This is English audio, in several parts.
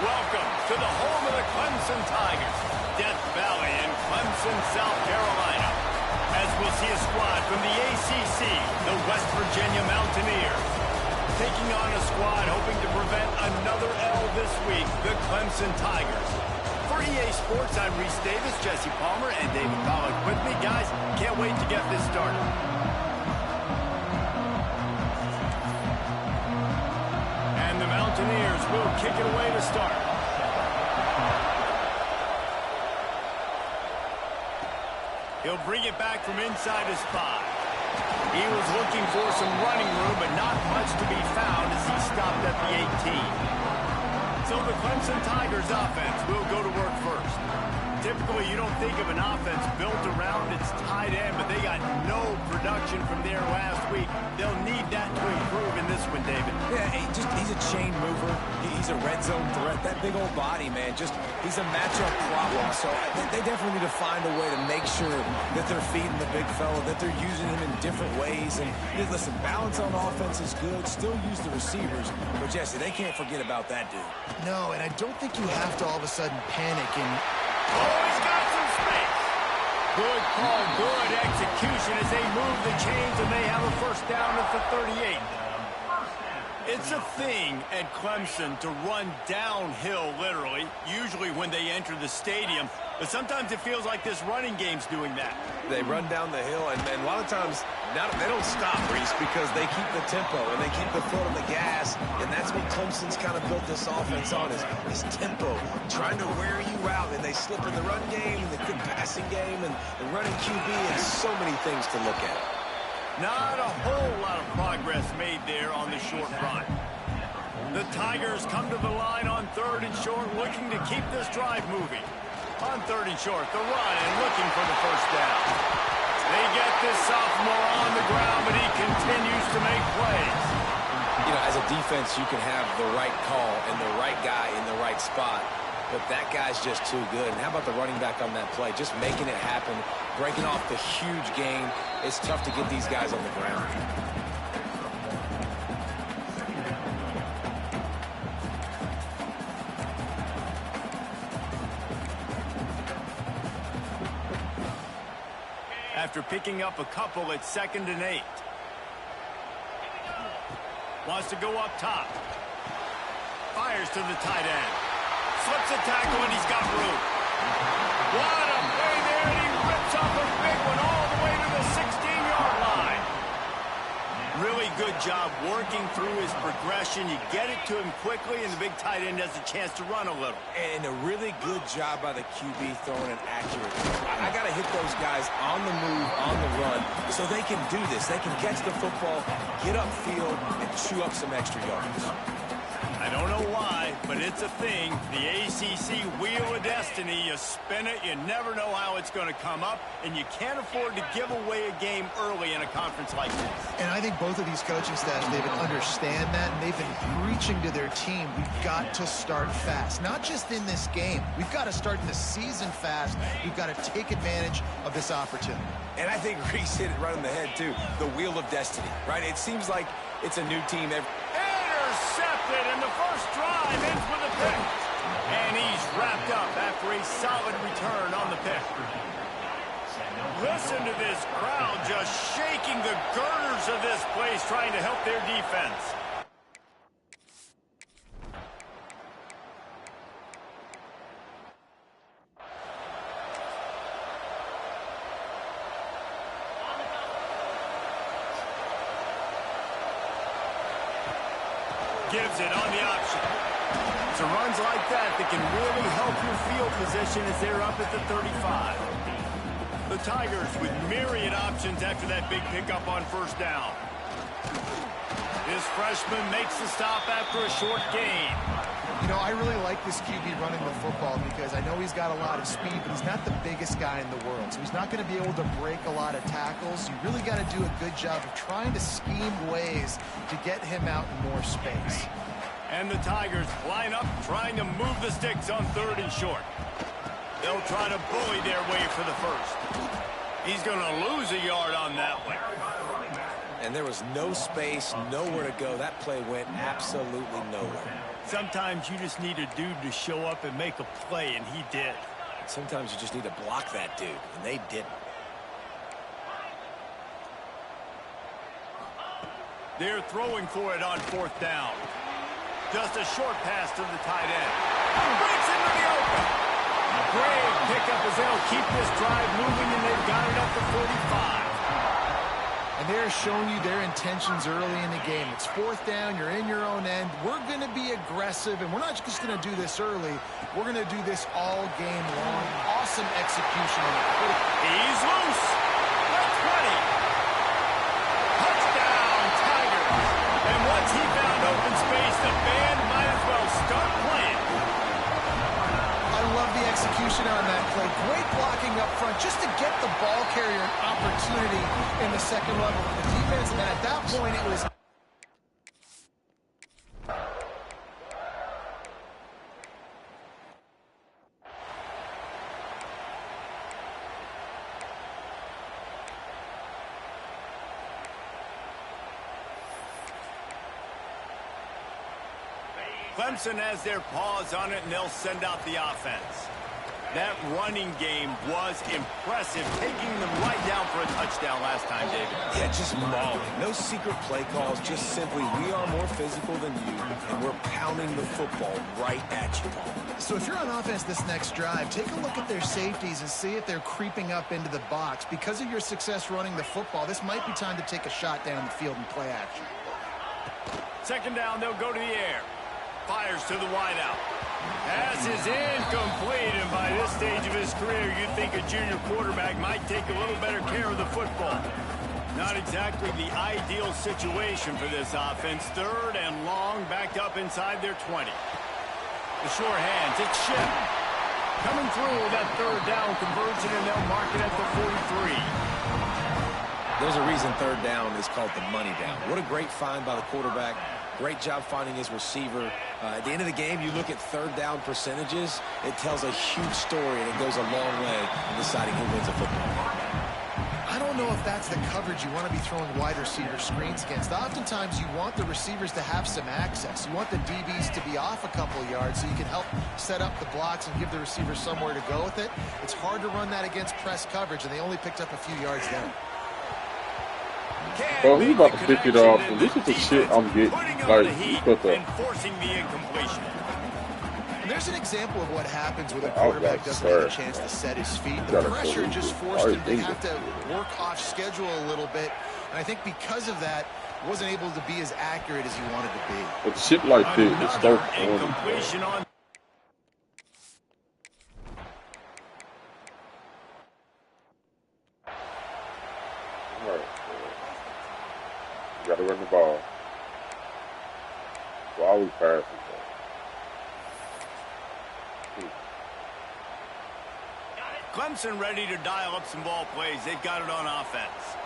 Welcome to the home of the Clemson Tigers, Death Valley in Clemson, South Carolina. As we'll see a squad from the ACC, the West Virginia Mountaineers, taking on a squad hoping to prevent another L this week, the Clemson Tigers. For EA Sports, I'm Reese Davis, Jesse Palmer, and David Pollack with me. Guys, can't wait to get this started. And the Mountaineers will kick it away to start. He'll bring it back from inside his 5. He was looking for some running room, but not much to be found as he stopped at the 18. So the Clemson Tigers offense will go to work first. Typically, you don't think of an offense built around its tight end, but they got no production from there last week. They'll need that to improve in this one, David. Yeah, he's a chain mover. He's a red zone threat. That big old body, man, he's a matchup problem. So they definitely need to find a way to make sure that they're feeding the big fella, that they're using him in different ways. And listen, balance on offense is good. Still use the receivers. But, Jesse, they can't forget about that dude. No, and I don't think you have to all of a sudden panic and... Oh, he's got some space. Good call, good execution as they move the chains and they have a first down at the 38. It's a thing at Clemson to run downhill, literally, usually when they enter the stadium. But sometimes it feels like this running game's doing that. They run down the hill, and a lot of times they don't stop, Reese, because they keep the tempo and they keep the foot on the gas, and that's what Clemson's kind of built this offense on, is tempo, trying to wear you out, and they slip in the run game, the good passing game, and the running QB, and so many things to look at. Not a whole lot of progress made there on the short run. The Tigers come to the line on 3rd and short, looking to keep this drive moving. On 3rd and short, the run and looking for the first down. They get this sophomore on the ground, but he continues to make plays. You know, as a defense, you can have the right call and the right guy in the right spot, but that guy's just too good. And how about the running back on that play? Just making it happen, breaking off the huge gain. It's tough to get these guys on the ground. After picking up a couple at 2nd and 8. Wants to go up top. Fires to the tight end. Slips a tackle and he's got room. What a play there, and he rips off a big one all the way to the 16-yard line. Really good job working through his progression. You get it to him quickly, and the big tight end has a chance to run a little. And a really good job by the QB throwing it accurately. I got to hit those guys on the move, on the run, so they can do this. They can catch the football, get upfield, and chew up some extra yards. I don't know why, but it's a thing. The ACC Wheel of Destiny, you spin it, you never know how it's going to come up, and you can't afford to give away a game early in a conference like this. And I think both of these coaching staffs, David, understand that, and they've been preaching to their team, we've got to start fast. Not just in this game. We've got to start the season fast. We've got to take advantage of this opportunity. And I think Reese hit it right on the head, too. The Wheel of Destiny, right? It seems like it's a new team every... Intercepted, and the first drive ends with a pick. And he's wrapped up after a solid return on the pick. Listen to this crowd just shaking the girders of this place, trying to help their defense. Gives it on the option. So runs like that can really help your field position as they're up at the 35. The Tigers with myriad options after that big pickup on first down. This freshman makes the stop after a short gain. You know, I really like this QB running the football because I know he's got a lot of speed, but he's not the biggest guy in the world. So he's not going to be able to break a lot of tackles. You really got to do a good job of trying to scheme ways to get him out in more space. And the Tigers line up trying to move the sticks on 3rd and short. They'll try to bully their way for the first. He's going to lose a yard on that one. And there was no space, nowhere to go. That play went absolutely nowhere. Sometimes you just need a dude to show up and make a play, and he did. Sometimes you just need to block that dude, and they didn't. They're throwing for it on 4th down. Just a short pass to the tight end. Breaks into the open. Great pickup as they'll keep this drive moving, and they've got it up to 45. And they're showing you their intentions early in the game. It's 4th down. You're in your own end. We're going to be aggressive, and we're not just going to do this early. We're going to do this all game long. Awesome execution. He's loose. That's 20. Touchdown, Tigers. And once he found open space, the band might as well start playing. I love the execution on that play. Great blocking up front just to get the ball carrier an opportunity in the second level of the defense. And at that point, it was... Clemson has their paws on it, and they'll send out the offense. That running game was impressive, taking them right down for a touchdown last time, David. Yeah, just mauling. No secret play calls, just simply we are more physical than you, and we're pounding the football right at you, Paul. So if you're on offense this next drive, take a look at their safeties and see if they're creeping up into the box. Because of your success running the football, this might be time to take a shot down the field and play action. 2nd down, they'll go to the air. Fires to the wideout. Pass is incomplete, and by this stage of his career, you'd think a junior quarterback might take a little better care of the football. Not exactly the ideal situation for this offense. 3rd and long, backed up inside their 20. The sure hands, it's Schiff. Coming through that 3rd down conversion, and they'll mark it at the 43. There's a reason 3rd down is called the money down. What a great find by the quarterback. Great job finding his receiver. At the end of the game, you look at 3rd down percentages. It tells a huge story, and it goes a long way in deciding who wins a football game. I don't know if that's the coverage you want to be throwing wide receiver screens against. Oftentimes, you want the receivers to have some access. You want the DBs to be off a couple yards so you can help set up the blocks and give the receivers somewhere to go with it. It's hard to run that against press coverage, and they only picked up a few yards there. Bro, he's about to pick it off, and this is the shit I'm getting. Like, Forcing the incompletion. And there's an example of what happens when a quarterback doesn't have a chance to set his feet. The pressure just forced him to have to work off schedule a little bit. And I think because of that, wasn't able to be as accurate as he wanted to be. But shit like this, it starts incompletion on. Got to run the ball. So always pass it. Clemson ready to dial up some ball plays. They've got it on offense.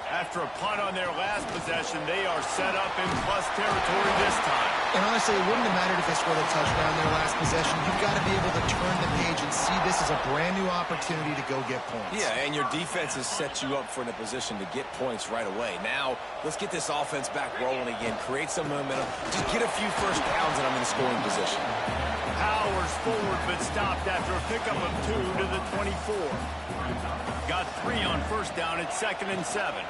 After a punt on their last possession, they are set up in plus territory this time. And honestly, it wouldn't have mattered if they scored a touchdown their last possession. You've got to be able to turn the page and see this as a brand new opportunity to go get points. Yeah, and your defense has set you up for in a position to get points right away. Now, let's get this offense back rolling again. Create some momentum. Just get a few first downs, and I'm in scoring position. Powers forward, but stopped after a pickup of 2 to the 24. Got 3 on 1st down. It's 2nd and 7.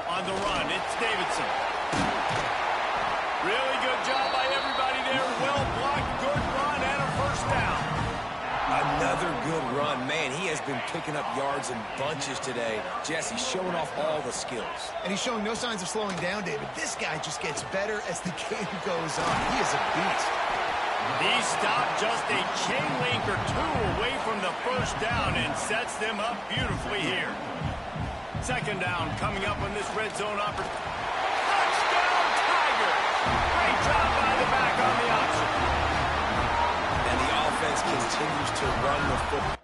On the run, it's Davidson. Really good job by everybody there. Well blocked, good run, and a 1st down. Another good run. Man, he has been picking up yards in bunches today. Jesse showing off all the skills. And he's showing no signs of slowing down, David. This guy just gets better as the game goes on. He is a beast. He stopped just a chain link or 2 away from the 1st down and sets them up beautifully here. 2nd down coming up on this red zone opportunity. Touchdown, Tigers! Great job by the back on the option. And the offense continues to run the football.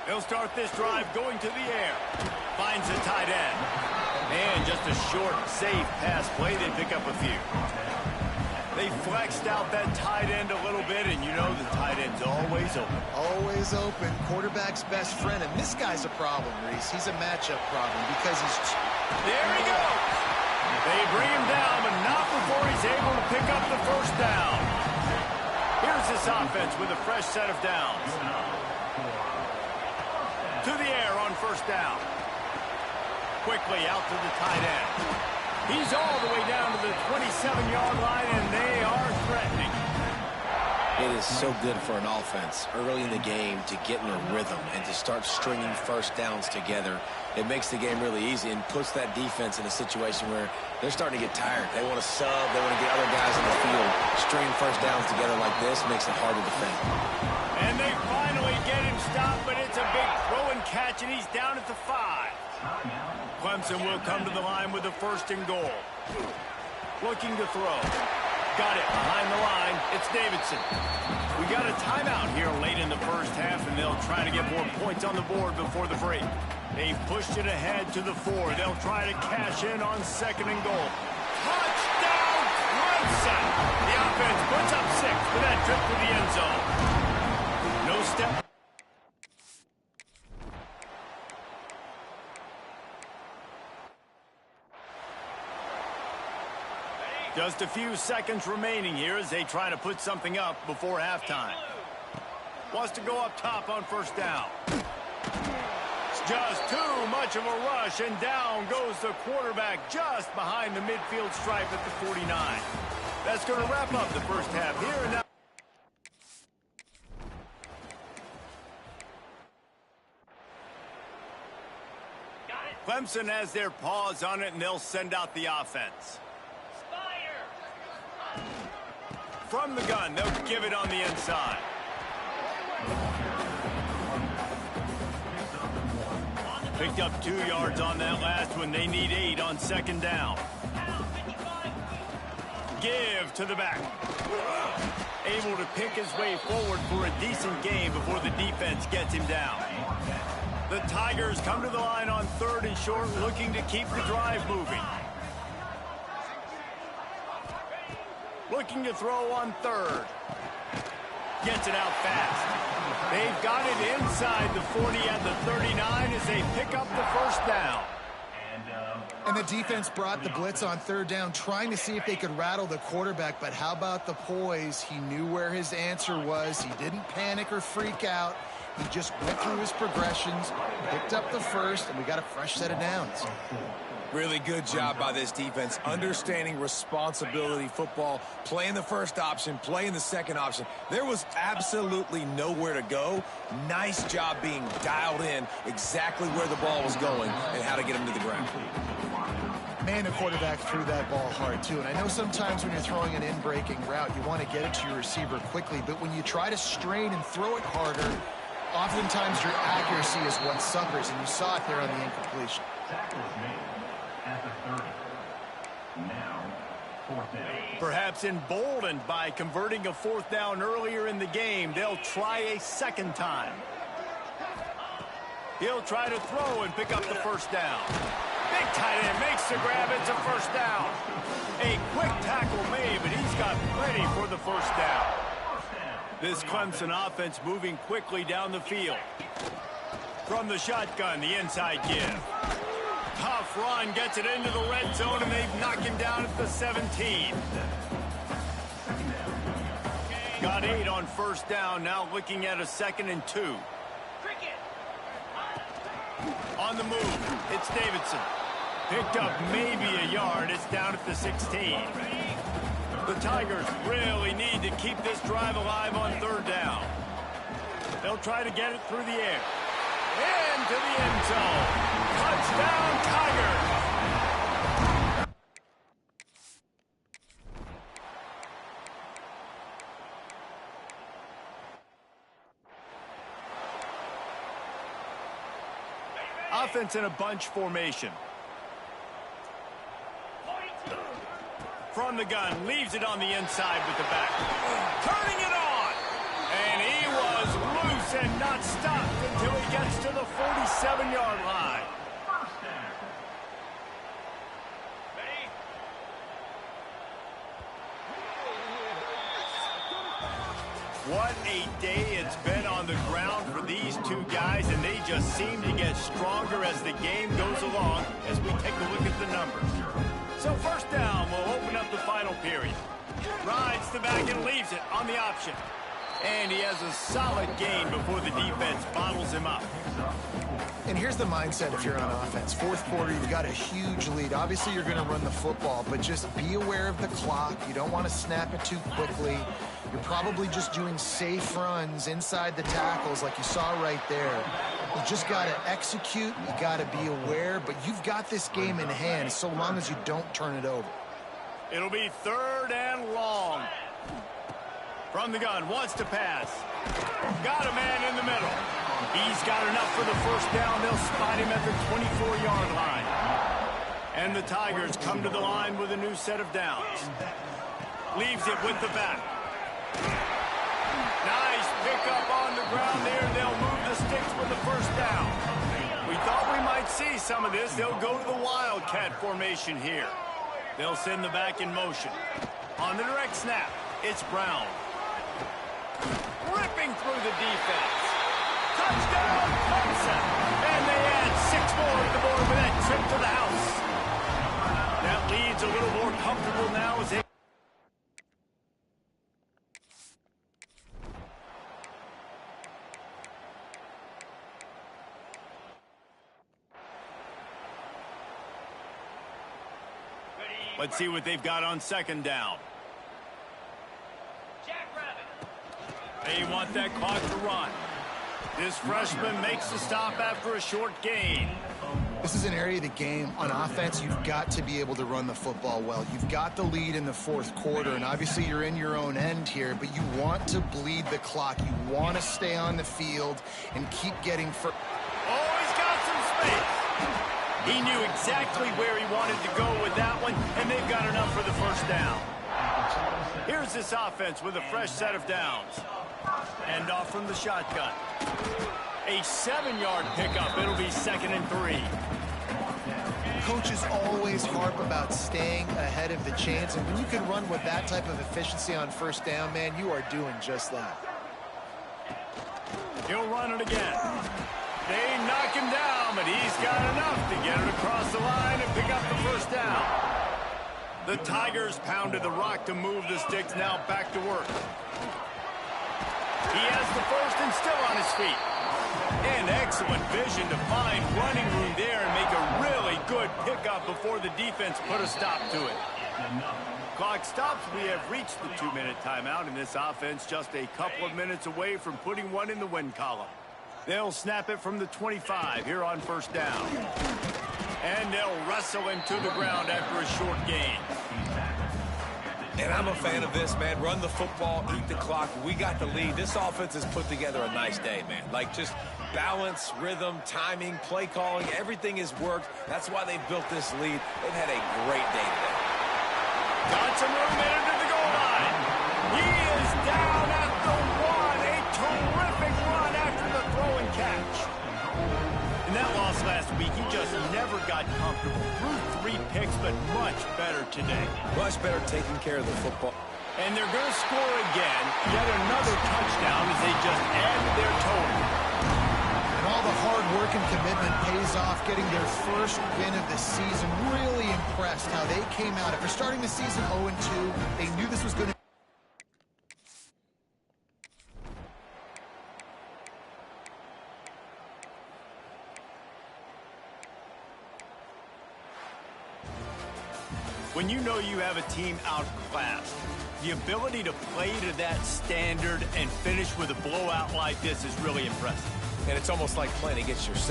He'll start this drive going to the air. Finds a tight end. And just a short, safe pass play. They pick up a few. They flexed out that tight end a little bit, and you know the tight end's always open. Always open. Quarterback's best friend. And this guy's a problem, Reese. He's a matchup problem because he's... There he goes. They bring him down, but not before he's able to pick up the first down. Here's this offense with a fresh set of downs. To the air on first down. Quickly out to the tight end. He's all the way down to the 27-yard line, and they are threatening. It is so good for an offense early in the game to get in a rhythm and to start stringing first downs together. It makes the game really easy and puts that defense in a situation where they're starting to get tired. They want to sub. They want to get other guys on the field. Stringing first downs together like this makes it hard to defend. And they finally get him stopped, but it's a big throw and catch, and he's down at the 5. Clemson will come to the line with the first and goal. Looking to throw. Got it behind the line. It's Davidson. We got a timeout here late in the first half, and they'll try to get more points on the board before the break. They've pushed it ahead to the 4. They'll try to cash in on second and goal. Touchdown, Clemson! The offense puts up 6 for that trip to the end zone. No step. Just a few seconds remaining here as they try to put something up before halftime. Wants to go up top on first down. It's just too much of a rush, and down goes the quarterback just behind the midfield stripe at the 49. That's going to wrap up the first half here and now. Clemson has their paws on it, and they'll send out the offense. From the gun, they'll give it on the inside. Picked up 2 yards on that last one. They need 8 on second down. Give to the back. Able to pick his way forward for a decent game before the defense gets him down. The Tigers come to the line on 3rd and short, looking to keep the drive moving. Looking to throw on 3rd. Gets it out fast. They've got it inside the 40 at the 39 as they pick up the first down. And the defense brought the blitz on 3rd down, trying to see if they could rattle the quarterback. But how about the poise? He knew where his answer was. He didn't panic or freak out. He just went through his progressions, picked up the first, and we got a fresh set of downs. Really good job by this defense, understanding responsibility football, playing the first option, playing the second option. There was absolutely nowhere to go. Nice job being dialed in exactly where the ball was going and how to get him to the ground. Man, the quarterback threw that ball hard, too. And I know sometimes when you're throwing an in-breaking route, you want to get it to your receiver quickly. But when you try to strain and throw it harder, oftentimes your accuracy is what suffers, and you saw it there on the incompletion. Perhaps emboldened by converting a 4th down earlier in the game, they'll try a second time. He'll try to throw and pick up the first down. Big tight end makes the grab. It's a first down. A quick tackle made, but he's got plenty for the first down. This Clemson offense moving quickly down the field. From the shotgun, the inside give. Tough run, gets it into the red zone, and they've knocked him down at the 17. Got 8 on first down, now looking at a 2nd and 2. On the move, it's Davidson. Picked up maybe a yard, it's down at the 16. The Tigers really need to keep this drive alive on 3rd down. They'll try to get it through the air. Into the end zone. Touchdown, Tigers. Offense in a bunch formation. From the gun, leaves it on the inside with the back. Turning it on. And he was loose and not stopped until he gets to the 47-yard line. What a day it's been on the ground for these two guys, and they just seem to get stronger as the game goes along as we take a look at the numbers. So first down, we'll open up the final period. Rides the back and leaves it on the option. And he has a solid gain before the defense bottles him up. And here's the mindset if you're on offense. Fourth quarter, you've got a huge lead. Obviously, you're going to run the football, but just be aware of the clock. You don't want to snap it too quickly. You're probably just doing safe runs inside the tackles like you saw right there. You just got to execute. You got to be aware, but you've got this game in hand so long as you don't turn it over. It'll be 3rd and long. From the gun, wants to pass. Got a man in the middle. He's got enough for the first down. They'll spot him at the 24-yard line. And the Tigers come to the line with a new set of downs. Leaves it with the back. Nice pickup on the ground there. They'll move the sticks with the first down. We thought we might see some of this. They'll go to the Wildcat formation here. They'll send the back in motion. On the direct snap, it's Brown. Ripping through the defense. Touchdown, Clemson. And they add 6 more to the board with that trip to the house. That lead's a little more comfortable now as they... Let's see what they've got on 2nd down. They want that clock to run. This freshman makes the stop after a short gain. This is an area of the game on offense you've got to be able to run the football well. You've got the lead in the 4th quarter, and obviously you're in your own end here, but you want to bleed the clock. You want to stay on the field and keep getting... Oh, he's got some space. He knew exactly where he wanted to go with that one, and they've got enough for the first down. Here's this offense with a fresh set of downs. End off from the shotgun. A 7-yard pickup. It'll be 2nd and 3. Coaches always harp about staying ahead of the chains, and when you can run with that type of efficiency on first down, man, you are doing just that. He'll run it again. They knock him down, but he's got enough to get it across the line and pick up the first down. The Tigers pounded the rock to move the sticks, now back to work. He has the first and still on his feet. And excellent vision to find running room there and make a really good pickup before the defense put a stop to it. Clock stops. We have reached the 2-minute timeout, and this offense just a couple of minutes away from putting one in the win column. They'll snap it from the 25 here on first down. And they'll wrestle him to the ground after a short gain. And I'm a fan of this, man. Run the football, eat the clock. We got the lead. This offense has put together a nice day, man. Like, just balance, rhythm, timing, play calling, everything has worked. That's why they've built this lead. They've had a great day today. Got some room into the goal line. He is down at the 1. A terrific run after the throw and catch. In that loss last week, he just never got comfortable. Threw 3 picks, but much better today. Much better taking care of the football. And they're going to score again. Yet another touchdown as they just added their total. And all the hard work and commitment pays off, getting their first win of the season. Really impressed how they came out. After starting the season 0-2, they knew this was going to... When you know you have a team outclassed, the ability to play to that standard and finish with a blowout like this is really impressive. And it's almost like playing against yourself.